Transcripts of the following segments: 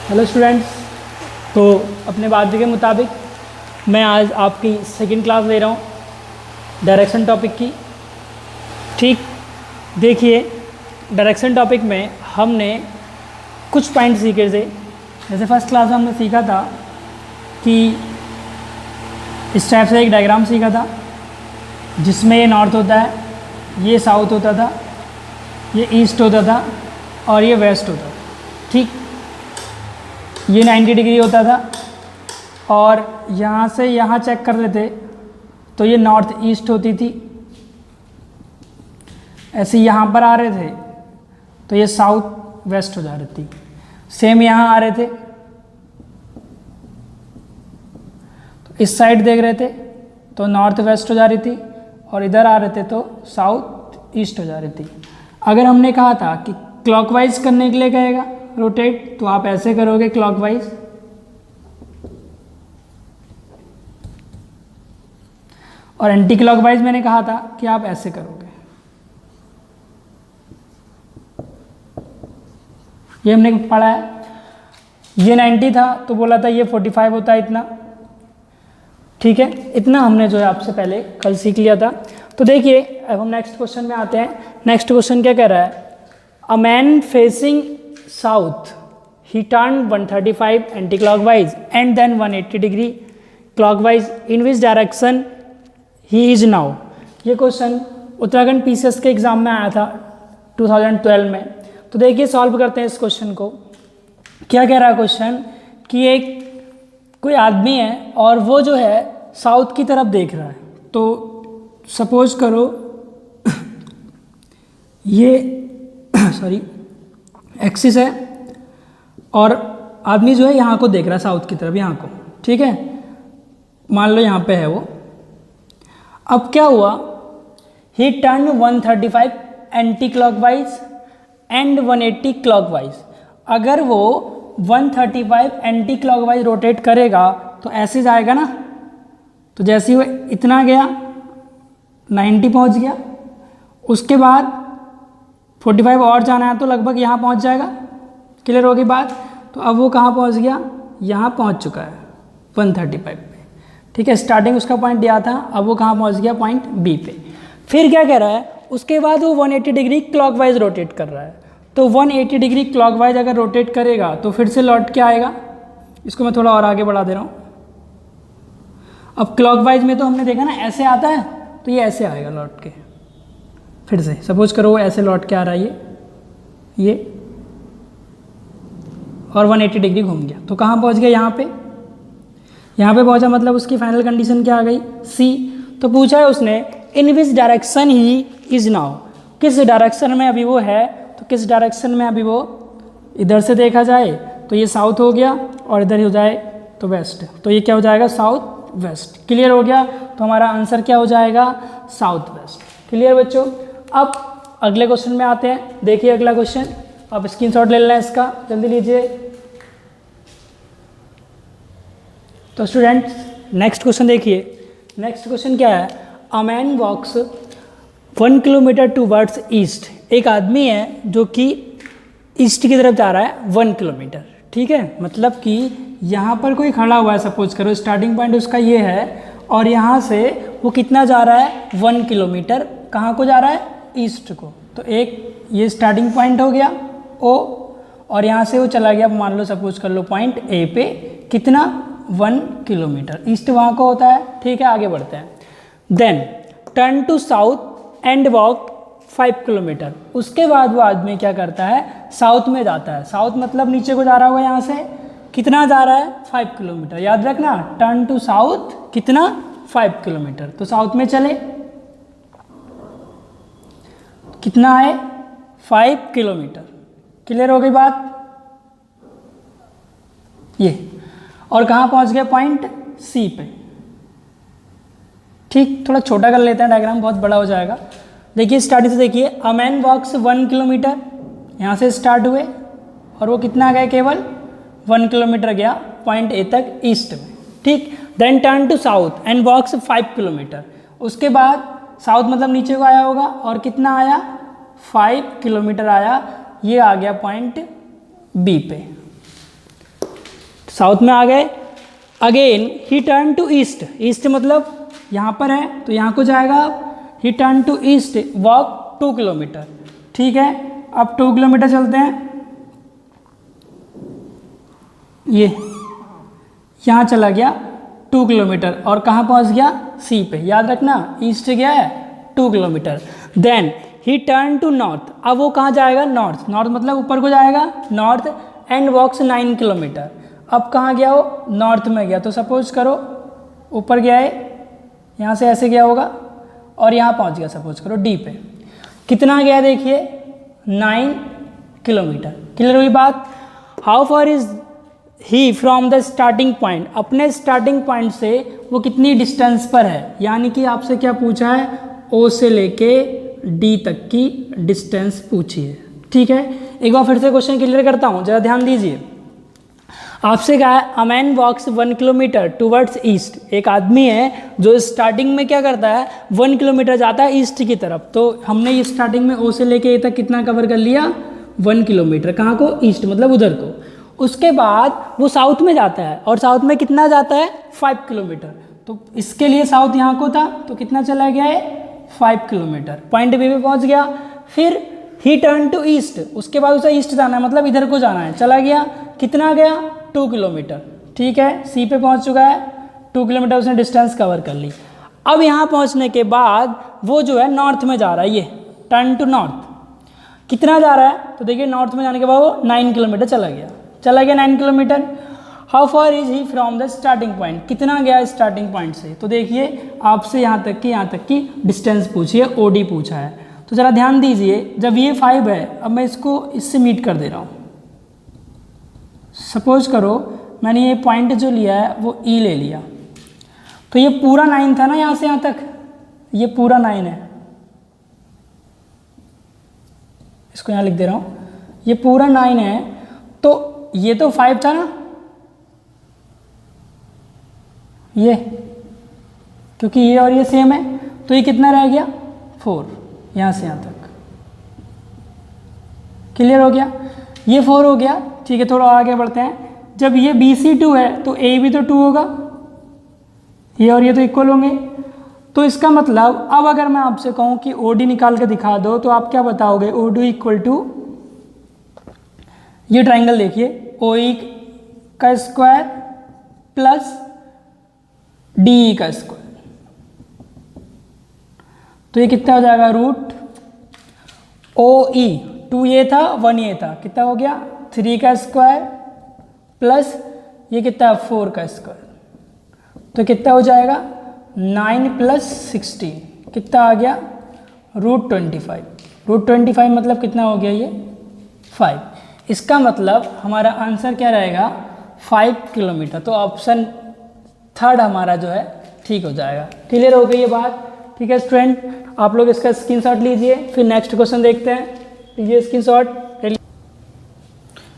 Hello students. तो अपने वादे के मुताबिक मैं आज आपकी सेकंड क्लास ले रहा हूँ डायरेक्शन टॉपिक की। ठीक, देखिए डायरेक्शन टॉपिक में हमने कुछ पॉइंट सीखे थे। जैसे फर्स्ट क्लास में हमने सीखा था कि इस टाइप से एक डायग्राम सीखा था जिसमें ये नॉर्थ होता है, ये साउथ होता था, ये ईस्ट होता था और ये वेस्ट होता था। ठीक, ये 90 डिग्री होता था और यहाँ से यहाँ चेक कर लेते तो ये नॉर्थ ईस्ट होती थी। ऐसे यहाँ पर आ रहे थे तो ये साउथ वेस्ट हो जा रही थी। सेम यहाँ आ रहे थे तो इस साइड देख रहे थे तो नॉर्थ वेस्ट हो जा रही थी और इधर आ रहे थे तो साउथ ईस्ट हो जा रही थी। अगर हमने कहा था कि क्लॉकवाइज करने के लिए कहेगा रोटेट, तो आप ऐसे करोगे क्लॉकवाइज, और एंटी क्लॉकवाइज मैंने कहा था कि आप ऐसे करोगे। ये हमने पढ़ा है। ये 90 था तो बोला था ये 45 होता है इतना। ठीक है, इतना हमने जो है आपसे पहले कल सीख लिया था। तो देखिए अब हम नेक्स्ट क्वेश्चन में आते हैं। नेक्स्ट क्वेश्चन क्या कह रहा है? A man facing south he turned 135 anti-clockwise and then 180 degree clockwise. In which direction he is now? ये क्वेश्चन उत्तराखंड पीसीएस के एग्जाम में आया था 2012 में। तो देखिए सॉल्व करते हैं इस क्वेश्चन को। क्या कह रहा है क्वेश्चन कि एक कोई आदमी है और वो जो है साउथ की तरफ देख रहा है। तो सपोज करो ये सॉरी एक्सिस है और आदमी जो है यहाँ को देख रहा है, साउथ की तरफ, यहाँ को। ठीक है, मान लो यहाँ पे है वो। अब क्या हुआ, ही turn 135 anti clockwise and 180 clockwise. अगर वो 135 एंटी क्लॉकवाइज रोटेट करेगा तो ऐसे जाएगा ना। तो जैसे ही वो इतना गया 90 पहुँच गया, उसके बाद 45 और जाना है तो लगभग यहाँ पहुँच जाएगा। क्लियर होगी बात? तो अब वो कहाँ पहुँच गया? यहाँ पहुँच चुका है 135 पे। ठीक है, स्टार्टिंग उसका पॉइंट दिया था, अब वो कहाँ पहुँच गया? पॉइंट बी पे। फिर क्या कह रहा है, उसके बाद वो 180 डिग्री क्लॉकवाइज रोटेट कर रहा है। तो 180 डिग्री क्लॉकवाइज अगर रोटेट करेगा तो फिर से लौट के आएगा। इसको मैं थोड़ा और आगे बढ़ा दे रहा हूँ। अब क्लॉकवाइज में तो हमने देखा ना ऐसे आता है, तो ये ऐसे आएगा लौट के। फिर से सपोज करो वो ऐसे लौट के आ रहा है ये और 180 डिग्री घूम गया तो कहाँ पहुँच गया? यहाँ पे। यहाँ पे पहुँचा मतलब उसकी फाइनल कंडीशन क्या आ गई? सी। तो पूछा है उसने in which direction he is now, किस डायरेक्शन में अभी वो है। तो किस डायरेक्शन में अभी वो, इधर से देखा जाए तो ये साउथ हो गया और इधर हो जाए तो वेस्ट। तो ये क्या हो जाएगा? South west. क्लियर हो गया? तो हमारा आंसर क्या हो जाएगा? South west. क्लियर बच्चों? अब अगले क्वेश्चन में आते हैं। देखिए अगला क्वेश्चन, आप स्क्रीनशॉट ले लेना इसका, जल्दी लीजिए। तो स्टूडेंट्स नेक्स्ट क्वेश्चन देखिए। नेक्स्ट क्वेश्चन क्या है? A man walks 1 kilometre towards east. एक आदमी है जो कि ईस्ट की तरफ जा रहा है 1 किलोमीटर। ठीक है, मतलब कि यहाँ पर कोई खड़ा हुआ है, सपोज करो स्टार्टिंग पॉइंट उसका ये है और यहाँ से वो कितना जा रहा है? 1 किलोमीटर। कहाँ को जा रहा है? ईस्ट को। तो एक ये स्टार्टिंग पॉइंट हो गया ओ, और यहाँ से वो चला गया, मान लो सपोज कर लो पॉइंट ए पे, कितना? 1 किलोमीटर। ईस्ट वहाँ को होता है। ठीक है, आगे बढ़ते हैं। Then turn to south and walk 5 kilometre. उसके बाद वो आदमी क्या करता है? साउथ में जाता है। साउथ मतलब नीचे को जा रहा होगा, यहाँ से कितना जा रहा है? 5 किलोमीटर। याद रखना, टर्न टू साउथ कितना? 5 किलोमीटर। तो साउथ में चले, कितना है? 5 किलोमीटर। क्लियर हो गई बात? ये, और कहाँ पहुँच गए? पॉइंट सी पे। ठीक, थोड़ा छोटा कर लेते हैं डायग्राम, बहुत बड़ा हो जाएगा। देखिए स्टार्टिंग से देखिए, अ मैन वॉक्स 1 किलोमीटर, यहाँ से स्टार्ट हुए और वो कितना गए? केवल 1 किलोमीटर गया पॉइंट ए तक ईस्ट में। ठीक, then turn to south and walks 5 kilometre. उसके बाद साउथ मतलब नीचे को आया होगा और कितना आया? 5 किलोमीटर आया। ये आ गया पॉइंट बी पे। साउथ में आ गए। Again he turn to east, east मतलब यहाँ पर है तो यहाँ को जाएगा। He turn to east, walk 2 kilometre, ठीक है। अब 2 किलोमीटर चलते हैं, ये यहाँ चला गया 2 किलोमीटर और कहाँ पहुँच गया, सी पे। याद रखना ईस्ट गया है 2 kilometre. Then he turn to north, अब वो कहाँ जाएगा, नॉर्थ। नॉर्थ मतलब ऊपर को जाएगा, नॉर्थ एंड वॉक्स 9 किलोमीटर। अब कहाँ गया वो, नॉर्थ में गया। तो सपोज करो ऊपर गया है, यहाँ से ऐसे गया होगा और यहाँ पहुँच गया सपोज करो डी पे। कितना गया देखिए, 9 किलोमीटर। क्लियर हुई बात। How far is he from the starting point, अपने स्टार्टिंग पॉइंट से वो कितनी डिस्टेंस पर है। यानी कि आपसे क्या पूछा है, ओ से लेके डी तक की डिस्टेंस पूछी है, ठीक है। एक बार फिर से क्वेश्चन क्लियर करता हूँ, जरा ध्यान दीजिए। आपसे कहा है a man walks 1 kilometre towards east, एक आदमी है जो स्टार्टिंग में क्या करता है, 1 किलोमीटर जाता है ईस्ट की तरफ। तो हमने ये स्टार्टिंग में ओ से लेके ए तक कितना कवर कर लिया, 1 किलोमीटर। कहाँ को, ईस्ट मतलब उधर को। उसके बाद वो साउथ में जाता है और साउथ में कितना जाता है, 5 किलोमीटर। तो इसके लिए साउथ यहाँ को था तो कितना चला गया है, 5 किलोमीटर। पॉइंट बी पे पहुँच गया। फिर ही टर्न टू ईस्ट, उसके बाद उसे ईस्ट जाना है मतलब इधर को जाना है। चला गया, कितना गया, 2 किलोमीटर, ठीक है। सी पे पहुँच चुका है, 2 किलोमीटर उसने डिस्टेंस कवर कर ली। अब यहाँ पहुँचने के बाद वो जो है नॉर्थ में जा रहा है, ये टर्न टू नॉर्थ। कितना जा रहा है, तो देखिए नॉर्थ में जाने के बाद वो 9 किलोमीटर चला गया 9 kilometre. How far is he from the starting point, कितना गया स्टार्टिंग पॉइंट से। तो देखिए आपसे यहाँ तक की डिस्टेंस पूछी है, ओडी पूछा है। तो ज़रा ध्यान दीजिए, जब ये 5 है, अब मैं इसको इससे मीट कर दे रहा हूँ। सपोज करो मैंने ये पॉइंट जो लिया है वो ई ले लिया, तो ये पूरा 9 था ना, यहाँ से यहाँ तक ये पूरा 9 है। इसको यहाँ लिख दे रहा हूँ, ये पूरा 9 है। तो ये तो 5 था ना, ये क्योंकि ये और ये सेम है, तो ये कितना रह गया, 4, यहाँ से यहाँ तक। क्लियर हो गया, ये 4 हो गया, ठीक है। थोड़ा आगे बढ़ते हैं। जब ये BC2 है तो ए भी तो 2 होगा, ये और ये तो इक्वल होंगे। तो इसका मतलब अब अगर मैं आपसे कहूँ कि OD निकाल के दिखा दो तो आप क्या बताओगे, OD इक्वल टू ये ट्राइंगल देखिए, OE का स्क्वायर प्लस DE का स्क्वायर। तो ये कितना हो जाएगा, रूट OE 2 ये था 1 ये था, कितना हो गया 3 का स्क्वायर प्लस ये कितना 4 का स्क्वायर। तो कितना हो जाएगा 9 प्लस 16, कितना आ गया रूट 25। रूट 25 मतलब कितना हो गया, ये 5। इसका मतलब हमारा आंसर क्या रहेगा, 5 किलोमीटर। तो ऑप्शन 3 हमारा जो है ठीक हो जाएगा। क्लियर हो गई ये बात, ठीक है स्टूडेंट। आप लोग इसका स्क्रीनशॉट लीजिए, फिर नेक्स्ट क्वेश्चन देखते हैं। लीजिए स्क्रीनशॉट।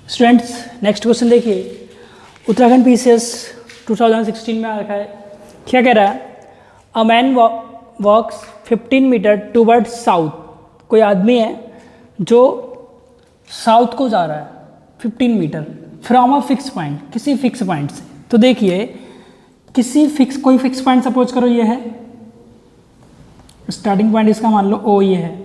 स्टूडेंट्स नेक्स्ट क्वेश्चन देखिए, उत्तराखंड PCS 2016 में आ रखा है। क्या कह रहा है, a man walks 15 metre toward south. कोई आदमी है जो साउथ को जा रहा है 15 metre from a fix point, किसी फिक्स पॉइंट से। तो देखिए कोई फिक्स पॉइंट सपोज करो ये है, स्टार्टिंग पॉइंट इसका मान लो O ये है,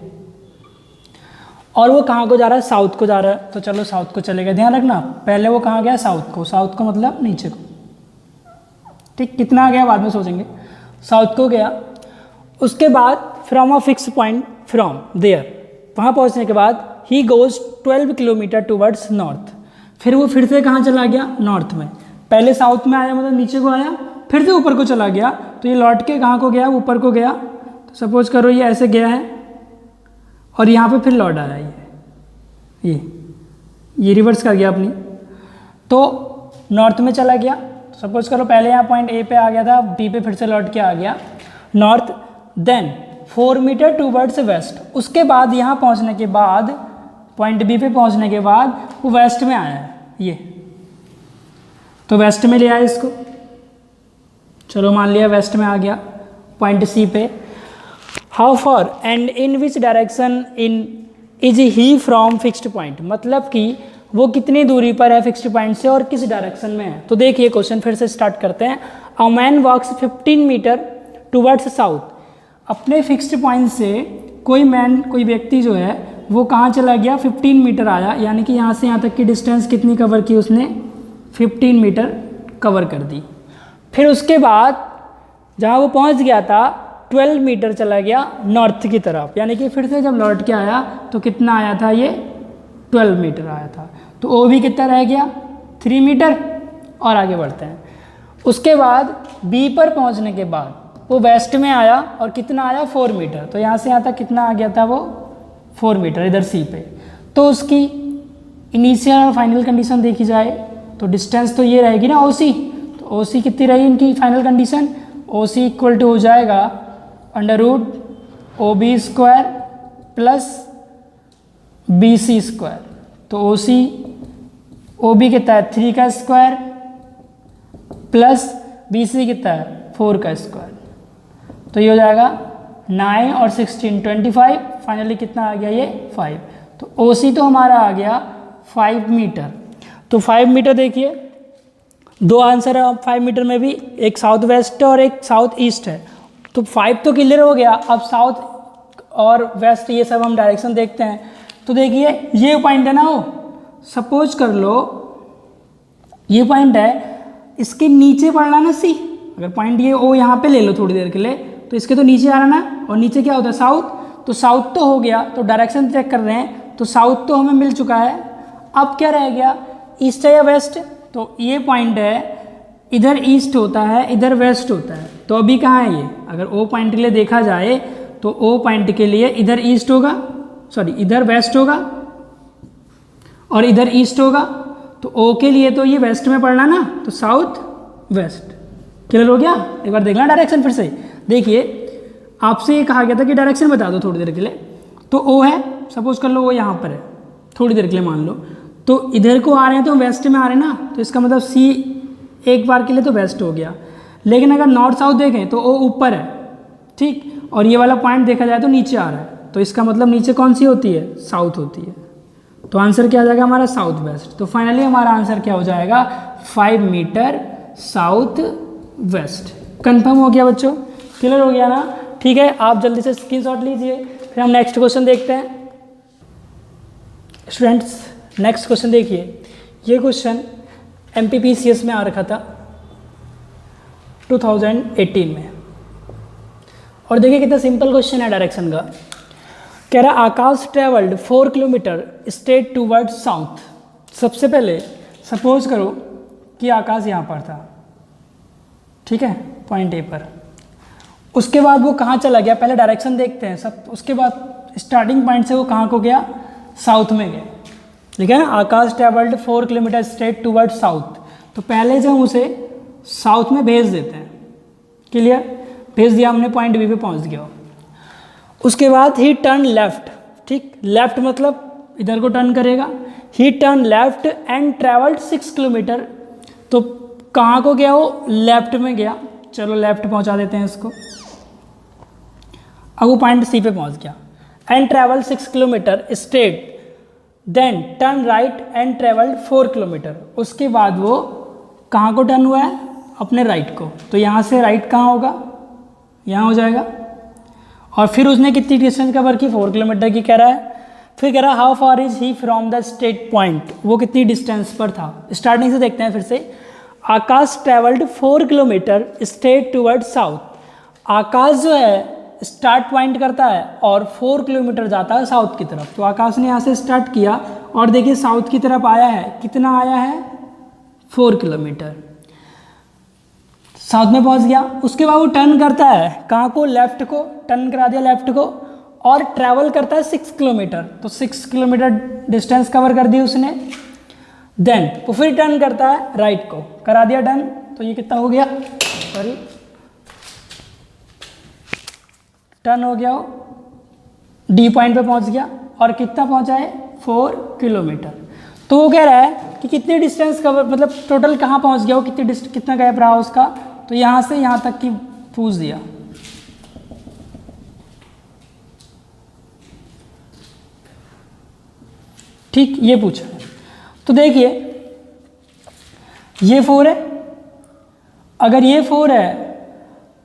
और वो कहाँ को जा रहा है, साउथ को जा रहा है। तो चलो साउथ को चलेगा। ध्यान रखना पहले वो कहाँ गया, साउथ को। साउथ को मतलब नीचे को, ठीक। कितना गया बाद में सोचेंगे, साउथ को गया। उसके बाद from a fix point from there, वहाँ पहुँचने के बाद he goes 12 kilometre towards north. फिर वो फिर से कहाँ चला गया, नॉर्थ में। पहले साउथ में आया मतलब नीचे को आया, फिर से ऊपर को चला गया। तो ये लौट के कहाँ को गया, ऊपर को गया। तो सपोज करो ये ऐसे गया है और यहाँ पे फिर लौट आया, ये रिवर्स कर गया अपनी। तो नॉर्थ में चला गया। सपोज करो पहले यहाँ पॉइंट A पे आ गया था, B पे फिर से लौट के आ गया north. Then 4 metre towards west. उसके बाद यहाँ पहुँचने के बाद, पॉइंट B पे पहुँचने के बाद वो वेस्ट में आया है, ये तो वेस्ट में ले आया इसको। चलो मान लिया वेस्ट में आ गया पॉइंट C पे। How for and in which direction in is he from fixed point, मतलब कि वो कितनी दूरी पर है फिक्स्ड पॉइंट से और किस डायरेक्शन में है। तो देखिए क्वेश्चन फिर से स्टार्ट करते हैं। A man walks 15 metre towards south. अपने फिक्स्ड पॉइंट से कोई व्यक्ति जो है वो कहाँ चला गया, 15 मीटर आया, यानी कि यहाँ से यहाँ तक की डिस्टेंस कितनी कवर की उसने, 15 मीटर कवर कर दी। फिर उसके बाद जहाँ वो पहुँच गया था 12 मीटर चला गया नॉर्थ की तरफ, यानी कि फिर से जब लौट के आया तो कितना आया था, ये 12 मीटर आया था। तो ओ भी कितना रह गया, 3 मीटर। और आगे बढ़ते हैं। उसके बाद बी पर पहुंचने के बाद वो वेस्ट में आया और कितना आया, 4 मीटर। तो यहाँ से यहाँ तक कितना आ गया था वो, 4 मीटर इधर सी पे। तो उसकी इनिशियल और फाइनल कंडीशन देखी जाए तो डिस्टेंस तो ये रहेगी ना ओसी। तो ओसी कितनी रही इनकी final condition, OC equal to हो जाएगा √OB² प्लस BC²। तो OB कितना है, 3 का स्क्वायर प्लस BC कितना है, 4 का स्क्वायर। तो ये हो जाएगा 9 और 16 25, फाइनली कितना आ गया ये 5। तो OC तो हमारा आ गया 5 मीटर। तो 5 मीटर देखिए, दो आंसर है 5 मीटर में भी, एक साउथ वेस्ट और एक साउथ ईस्ट है। तो 5 तो क्लियर हो गया। अब साउथ और वेस्ट ये सब हम डायरेक्शन देखते हैं। तो देखिए ये पॉइंट है ना, वो सपोज कर लो ये पॉइंट है, इसके नीचे पड़ना ना सी। अगर पॉइंट ये ओ यहाँ पे ले लो थोड़ी देर के लिए, तो इसके तो नीचे आ रहा ना, और नीचे क्या होता है साउथ। तो साउथ तो हो गया, तो डायरेक्शन चेक कर रहे हैं, तो साउथ तो हमें मिल चुका है। अब क्या रह गया, ईस्ट है या वेस्ट। तो ये पॉइंट है, इधर ईस्ट होता है इधर वेस्ट होता है। तो अभी कहाँ है ये, अगर ओ पॉइंट के लिए देखा जाए तो ओ पॉइंट के लिए इधर ईस्ट होगा, सॉरी इधर वेस्ट होगा और इधर ईस्ट होगा। तो ओ के लिए तो ये वेस्ट में पड़ना ना, तो साउथ वेस्ट। क्लियर हो गया। एक बार देखना डायरेक्शन फिर से। देखिए आपसे ये कहा गया था कि डायरेक्शन बता दो थोड़ी देर के लिए। तो ओ है, सपोज कर लो वो यहाँ पर है, थोड़ी देर के लिए मान लो। तो इधर को आ रहे हैं तो वेस्ट में आ रहे हैं ना, तो इसका मतलब सी एक बार के लिए तो वेस्ट हो गया। लेकिन अगर नॉर्थ साउथ देखें तो ओ ऊपर है, ठीक, और ये वाला पॉइंट देखा जाए तो नीचे आ रहा है। तो इसका मतलब नीचे कौन सी होती है, साउथ होती है। तो आंसर क्या आ जाएगा हमारा, साउथ वेस्ट। तो फाइनली हमारा आंसर क्या हो जाएगा, 5 मीटर साउथ वेस्ट। कंफर्म हो गया बच्चों, क्लियर हो गया ना। ठीक है, आप जल्दी से स्क्रीनशॉट लीजिए, फिर हम नेक्स्ट क्वेश्चन देखते हैं। स्टूडेंट्स नेक्स्ट क्वेश्चन देखिए, ये क्वेश्चन MPPCS में आ रखा था 2018 में। और देखिए कितना सिंपल क्वेश्चन है डायरेक्शन का। कह रहा Akash travelled 4 kilometre straight toward south. सबसे पहले सपोज करो कि आकाश यहाँ पर था, ठीक है, पॉइंट ए पर। उसके बाद वो कहाँ चला गया, पहले डायरेक्शन देखते हैं सब। उसके बाद स्टार्टिंग पॉइंट से वो कहाँ को गया, साउथ में गया। ठीक है ना, Akash travelled 4 kilometre straight toward south. तो पहले से हम उसे साउथ में भेज देते हैं। क्लियर, भेज दिया हमने, पॉइंट बी पे पहुंच गया। उसके बाद ही टर्न लेफ्ट, ठीक, लेफ्ट मतलब इधर को टर्न करेगा। ही turn left and travelled 6 kilometre. तो कहाँ को गया वो, लेफ्ट में गया। चलो लेफ्ट पहुंचा देते हैं इसको। अब वो पॉइंट सी पे पहुंच गया। एंड ट्रेवल 6 किलोमीटर straight, then turn right and travelled 4 kilometre. उसके बाद वो कहाँ को टर्न हुआ है, अपने राइट को। तो यहाँ से राइट कहाँ होगा, यहाँ हो जाएगा। और फिर उसने कितनी डिस्टेंस कवर की, 4 किलोमीटर की कह रहा है। फिर कह रहा how far is he from the straight point, वो कितनी डिस्टेंस पर था। स्टार्टिंग से देखते हैं फिर से। Akash travelled 4 kilometre straight toward south. Akash जो है स्टार्ट पॉइंट करता है और 4 किलोमीटर जाता है साउथ की तरफ। तो आकाश ने यहाँ से स्टार्ट किया और देखिए साउथ की तरफ आया है, कितना आया है, 4 किलोमीटर, साउथ में पहुँच गया। उसके बाद वो टर्न करता है, कहाँ को, लेफ्ट को, टर्न करा दिया लेफ्ट को, और ट्रैवल करता है 6 किलोमीटर। तो 6 किलोमीटर डिस्टेंस कवर कर दी उसने। देन वो फिर टर्न करता है राइट को, करा दिया टर्न। तो ये कितना हो गया, सॉरी टर्न हो गया, वो डी पॉइंट पे पहुंच गया। और कितना पहुंचा है, 4 किलोमीटर। तो वो कह रहा है कि कितनी डिस्टेंस कवर, मतलब टोटल कहाँ पहुंच गया वो, कितना गैप रहा उसका। तो यहाँ से यहाँ तक की पूछ दिया। ठीक, ये पूछा। तो देखिए ये 4 है, अगर ये 4 है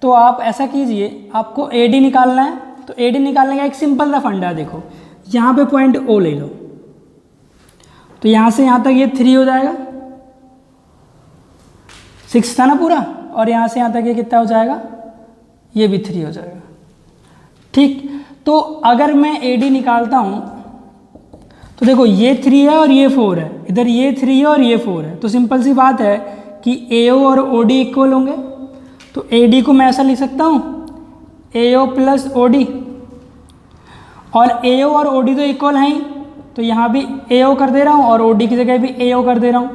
तो आप ऐसा कीजिए, आपको AD निकालना है, तो AD निकालने का एक सिंपल सा फंडा है। देखो यहाँ पे पॉइंट O ले लो, तो यहाँ से यहाँ तक ये 3 हो जाएगा, 6 था ना पूरा, और यहाँ से यहाँ तक ये कितना हो जाएगा, ये भी 3 हो जाएगा। ठीक, तो अगर मैं AD निकालता हूँ तो देखो ये 3 है और ये 4 है, इधर ये 3 है और ये 4 है, तो सिंपल सी बात है कि AO और OD इक्वल होंगे। तो AD को मैं ऐसा लिख सकता हूँ AO प्लस OD, और AO और OD तो इक्वल हैं ही, तो यहाँ भी AO कर दे रहा हूँ और OD की जगह भी AO कर दे रहा हूँ।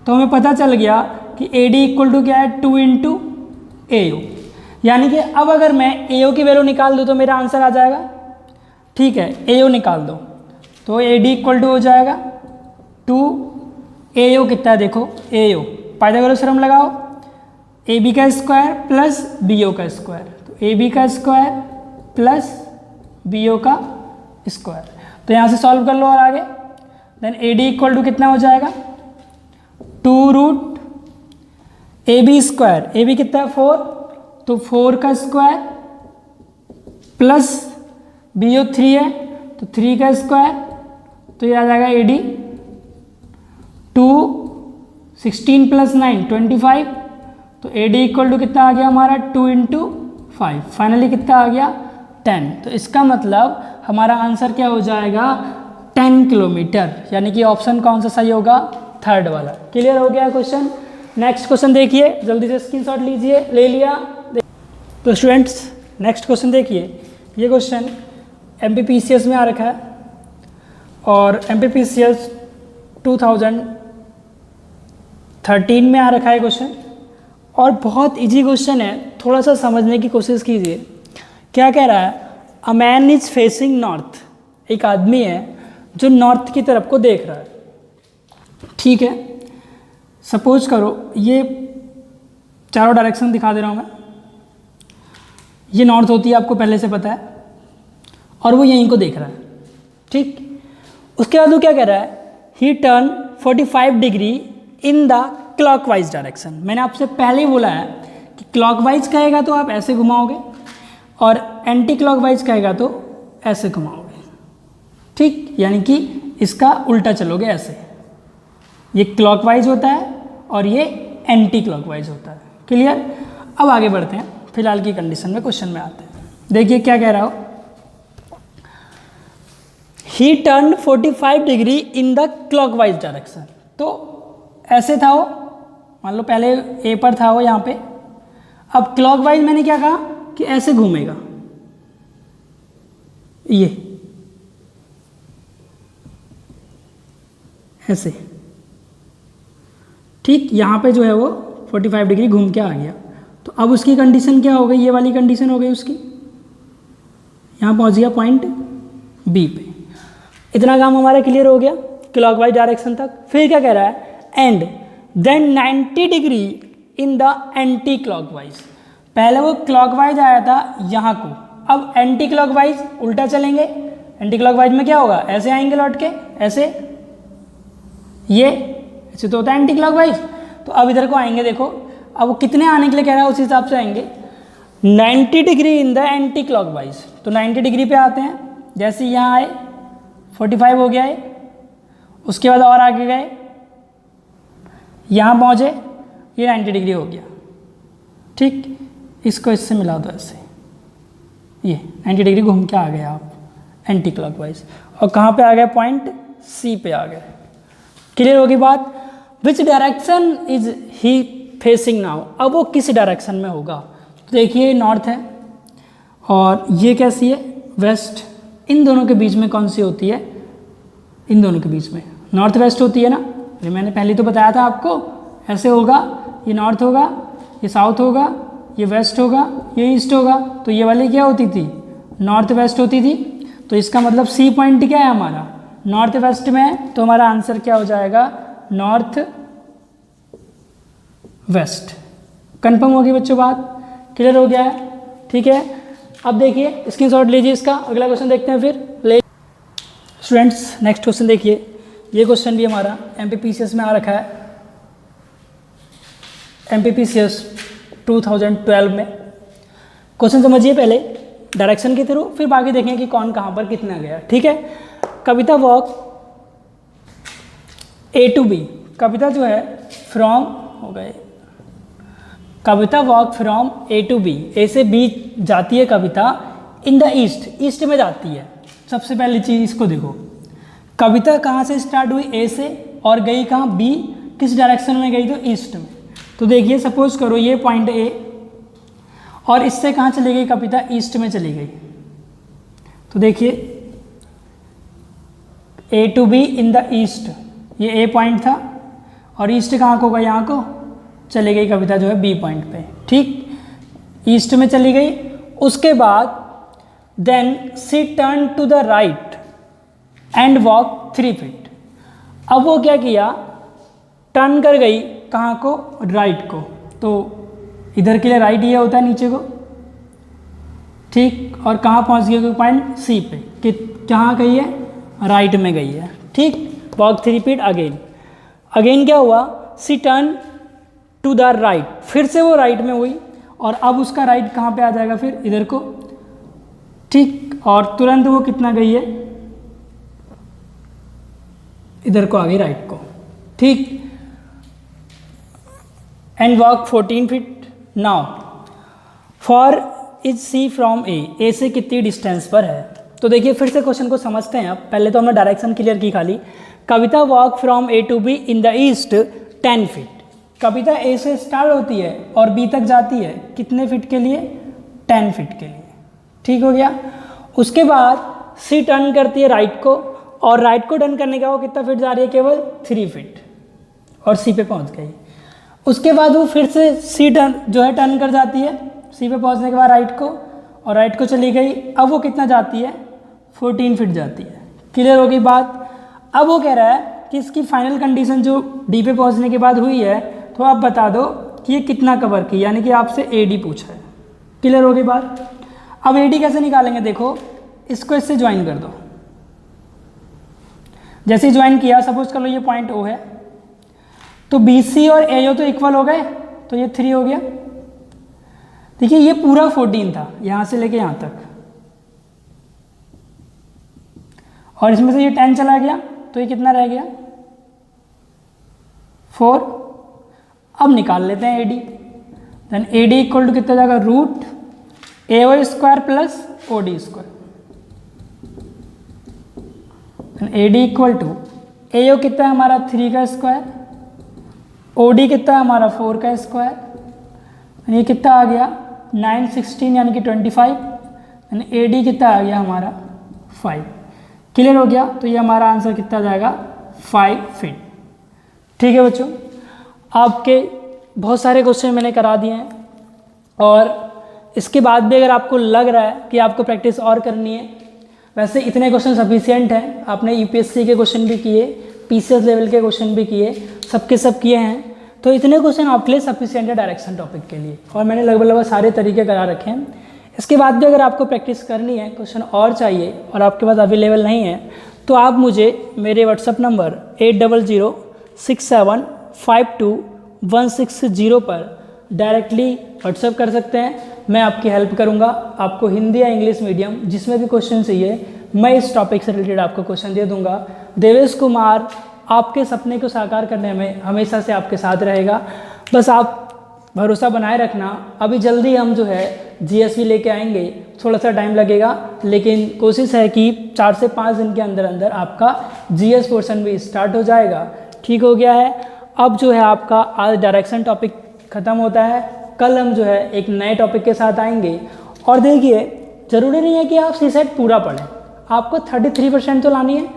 तो हमें पता चल गया कि AD इक्वल टू क्या है, 2 इंटू AO, यानी कि अब अगर मैं AO की वैल्यू निकाल दूँ तो मेरा आंसर आ जाएगा। ठीक है, AO निकाल दो तो AD इक्वल टू हो जाएगा 2, AO कितना है देखो, AO पाइथागोरस थ्योरम लगाओ, AB का स्क्वायर प्लस BO का स्क्वायर, तो AB का स्क्वायर प्लस BO का स्क्वायर, तो यहाँ से सॉल्व कर लो और आगे। देन AD इक्वल टू कितना हो जाएगा, 2 रूट AB स्क्वायर, AB कितना है 4, तो 4 का स्क्वायर प्लस BO 3 है तो 3 का स्क्वायर, तो ये आ जाएगा AD 2, 16 प्लस 9 25, तो AD इक्वल टू कितना आ गया हमारा 2 इंटू 5, फाइनली कितना आ गया 10। तो इसका मतलब हमारा आंसर क्या हो जाएगा 10 किलोमीटर, यानी कि ऑप्शन कौन सा सही होगा, थर्ड वाला। क्लियर हो गया क्वेश्चन। नेक्स्ट क्वेश्चन देखिए, जल्दी से स्क्रीनशॉट लीजिए, ले लिया। तो स्टूडेंट्स नेक्स्ट क्वेश्चन देखिए, ये क्वेश्चन MPPCS में आ रखा है और MPPCS 2013 में आ रखा है क्वेश्चन, और बहुत इजी क्वेश्चन है, थोड़ा सा समझने की कोशिश कीजिए। क्या कह रहा है, a man is facing north, एक आदमी है जो नॉर्थ की तरफ को देख रहा है। ठीक है, सपोज करो ये चारों डायरेक्शन दिखा दे रहा हूँ मैं, ये नॉर्थ होती है आपको पहले से पता है, और वो यहीं को देख रहा है। ठीक, उसके बाद वो क्या कह रहा है, ही turn 45 degree in the clockwise direction. मैंने आपसे पहले ही बोला है कि क्लॉकवाइज कहेगा तो आप ऐसे घुमाओगे और एंटी क्लॉकवाइज कहेगा तो ऐसे घुमाओगे। ठीक, यानी कि इसका उल्टा चलोगे ऐसे, ये क्लॉकवाइज होता है और ये एंटी क्लॉकवाइज होता है। क्लियर, अब आगे बढ़ते हैं, फिलहाल की कंडीशन में क्वेश्चन में आते हैं। देखिए क्या कह रहा हो, ही turn 45 degree in the clockwise direction. तो ऐसे था वो, मान लो पहले ए पर था वो यहाँ पे, अब क्लॉकवाइज मैंने क्या कहा कि ऐसे घूमेगा, ये ऐसे। ठीक, यहाँ पे जो है वो 45 डिग्री घूम के आ गया, तो अब उसकी कंडीशन क्या हो गई, ये वाली कंडीशन हो गई उसकी, यहाँ पहुँच गया पॉइंट बी पे। इतना काम हमारा क्लियर हो गया क्लॉकवाइज डायरेक्शन तक। फिर क्या कह रहा है, and then 90 degree in the anti clockwise. पहले वो क्लॉकवाइज आया था यहाँ को, अब एंटी क्लॉकवाइज उल्टा चलेंगे। एंटी क्लॉकवाइज में क्या होगा, ऐसे आएंगे लौट के, ऐसे, ये ऐसे तो होता है एंटी क्लॉकवाइज। तो अब इधर को आएंगे, देखो अब वो कितने आने के लिए कह रहा है उस हिसाब से आएंगे, 90 degree in the anti clockwise. तो 90 डिग्री पे आते हैं, जैसे यहाँ आए 45 हो गया है, उसके बाद और आगे गए, यहाँ पहुँचे, ये 90 डिग्री हो गया। ठीक, इसको इससे मिला दो ऐसे, ये 90 डिग्री घूम के आ गए आप एंटी क्लॉकवाइज, और कहाँ पे आ गए, पॉइंट सी पे आ गए। क्लियर होगी बात। Which direction is he facing now, अब वो किस डायरेक्शन में होगा। तो देखिए नॉर्थ है और ये कैसी है, वेस्ट। इन दोनों के बीच में कौन सी होती है, इन दोनों के बीच में नॉर्थ वेस्ट होती है ना, ये मैंने पहले तो बताया था आपको। ऐसे होगा, ये नॉर्थ होगा, ये साउथ होगा, ये वेस्ट होगा, ये ईस्ट होगा, तो ये वाली क्या होती थी, नॉर्थ वेस्ट होती थी। तो इसका मतलब सी पॉइंट क्या है हमारा, नॉर्थ वेस्ट में है, तो हमारा आंसर क्या हो जाएगा, नॉर्थ वेस्ट। कंफर्म होगी बच्चों बात, क्लियर हो गया है। ठीक है, अब देखिए स्क्रीनशॉट लीजिए इसका, अगला क्वेश्चन देखते हैं फिर ले। स्टूडेंट्स नेक्स्ट क्वेश्चन देखिए, ये क्वेश्चन भी हमारा MPPCS में आ रखा है, MPPCS 2012 में। क्वेश्चन समझिए पहले डायरेक्शन के थ्रू, फिर बाकी देखें कि कौन कहाँ पर कितना गया। ठीक है, Kavita walk A to B, Kavita जो है फ्रॉम हो गए, Kavita walk from A to B, A से B जाती है Kavita in the east, east में जाती है। सबसे पहली चीज़ इसको देखो, कविता कहाँ से स्टार्ट हुई, A से, और गई कहाँ, B, किस डायरेक्शन में गई, तो ईस्ट में। तो देखिए सपोज करो ये पॉइंट A, और इससे कहाँ चली गई कविता, ईस्ट में चली गई। तो देखिए A to B in the east, ये A पॉइंट था, और ईस्ट कहाँ को गई, यहाँ को चली गई कविता जो है B पॉइंट पे। ठीक, ईस्ट में चली गई। उसके बाद then she turn to the right and walk 3 feet. अब वो क्या किया, टर्न कर गई कहाँ को, राइट को। तो इधर के लिए राइट ये होता है नीचे को। ठीक, और कहाँ पहुँच गई पॉइंट C पे, कि कहाँ गई है, राइट में गई है। ठीक, वॉक 3 फीट अगेन। अगेन क्या हुआ, सी टर्न टू द राइट, फिर से वो राइट में हुई, और अब उसका राइट कहाँ पे आ जाएगा, फिर इधर को। ठीक, और तुरंत वो कितना गई है, इधर को आ गई, राइट को। ठीक, and walk 14 feet. Now for is C from A से कितनी डिस्टेंस पर है। तो देखिए फिर से क्वेश्चन को समझते हैं। अब पहले तो हमने डायरेक्शन क्लियर की खाली, Kavita walk from A to B in the east 10 feet. Kavita A से स्टार्ट होती है और B तक जाती है, कितने फीट के लिए, 10 फीट के लिए। ठीक हो गया। उसके बाद सी टर्न करती है राइट को, और राइट को टर्न करने के बाद वो कितना फीट जा रही है, केवल 3 फीट, और सी पे पहुंच गई। उसके बाद वो फिर से सी टर्न जो है टर्न कर जाती है, सी पे पहुंचने के बाद राइट को, और राइट को चली गई। अब वो कितना जाती है, 14 फीट जाती है। क्लियर होगी बात। अब वो कह रहा है कि इसकी फाइनल कंडीशन जो डी पे पहुंचने के बाद हुई है, तो आप बता दो कि ये कितना कवर की, यानी कि आपसे AD पूछा है। क्लियर होगी बात। अब AD कैसे निकालेंगे, देखो इसको इससे ज्वाइन कर दो। जैसे ही ज्वाइन किया, सपोज कर लो ये पॉइंट O है, तो BC और AO तो इक्वल हो गए, तो ये 3 हो गया। देखिए ये पूरा 14 था यहाँ से लेके यहाँ तक, और इसमें से ये 10 चला गया, तो ये कितना रह गया, 4। अब निकाल लेते हैं AD। Then AD equal to कितना जाएगा, root AO square plus OD square. AD equal to AO कितना है हमारा 3 का स्क्वायर, OD कितना है हमारा 4 का स्क्वायर, ये कितना आ गया 9 16 यानी कि 25, यानी AD कितना आ गया हमारा 5। क्लियर हो गया। तो ये हमारा आंसर कितना जाएगा, 5 फीट। ठीक है बच्चों, आपके बहुत सारे क्वेश्चन मैंने करा दिए हैं, और इसके बाद भी अगर आपको लग रहा है कि आपको प्रैक्टिस और करनी है, वैसे इतने क्वेश्चन सफिशिएंट हैं। आपने UPSC के क्वेश्चन भी किए, PCS लेवल के क्वेश्चन भी किए, सबके सब किए हैं, तो इतने क्वेश्चन आपके लिए सफिशिएंट है डायरेक्शन टॉपिक के लिए, और मैंने लगभग सारे तरीके करा रखे हैं। इसके बाद भी अगर आपको प्रैक्टिस करनी है, क्वेश्चन और चाहिए और आपके पास अवेलेबल नहीं है, तो आप मुझे मेरे व्हाट्सअप नंबर 8006752160 पर डायरेक्टली व्हाट्सअप कर सकते हैं। मैं आपकी हेल्प करूंगा। आपको हिंदी या इंग्लिश मीडियम जिसमें भी क्वेश्चन चाहिए, मैं इस टॉपिक से रिलेटेड आपको क्वेश्चन दे दूंगा। देवेश कुमार आपके सपने को साकार करने में हमेशा से आपके साथ रहेगा। बस आप भरोसा बनाए रखना। अभी जल्दी हम जो है GSV लेके आएंगे, थोड़ा सा टाइम लगेगा, लेकिन कोशिश है कि 4 से 5 दिन के अंदर अंदर आपका GS पोर्शन भी स्टार्ट हो जाएगा। ठीक हो गया है। अब जो है आपका आज डायरेक्शन टॉपिक ख़त्म होता है। कल हम जो है एक नए टॉपिक के साथ आएंगे। और देखिए, ज़रूरी नहीं है कि आप CSET पूरा पढ़ें, आपको 33% तो लानी है।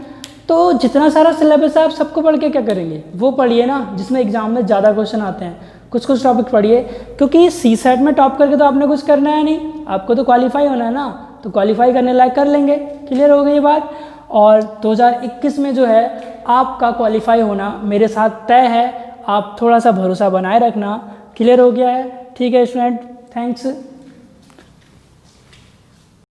तो जितना सारा सिलेबस है आप सबको पढ़ के क्या करेंगे, वो पढ़िए ना जिसमें एग्जाम में ज़्यादा क्वेश्चन आते हैं। कुछ कुछ टॉपिक पढ़िए, क्योंकि CSET में टॉप करके तो आपने कुछ करना है नहीं, आपको तो क्वालिफाई होना है ना, तो क्वालिफाई करने लायक कर लेंगे। क्लियर हो गई बात। और 2021 में जो है आपका क्वालिफाई होना मेरे साथ तय है। आप थोड़ा सा भरोसा बनाए रखना। क्लियर हो गया है। ठीक है स्टूडेंट, थैंक्स।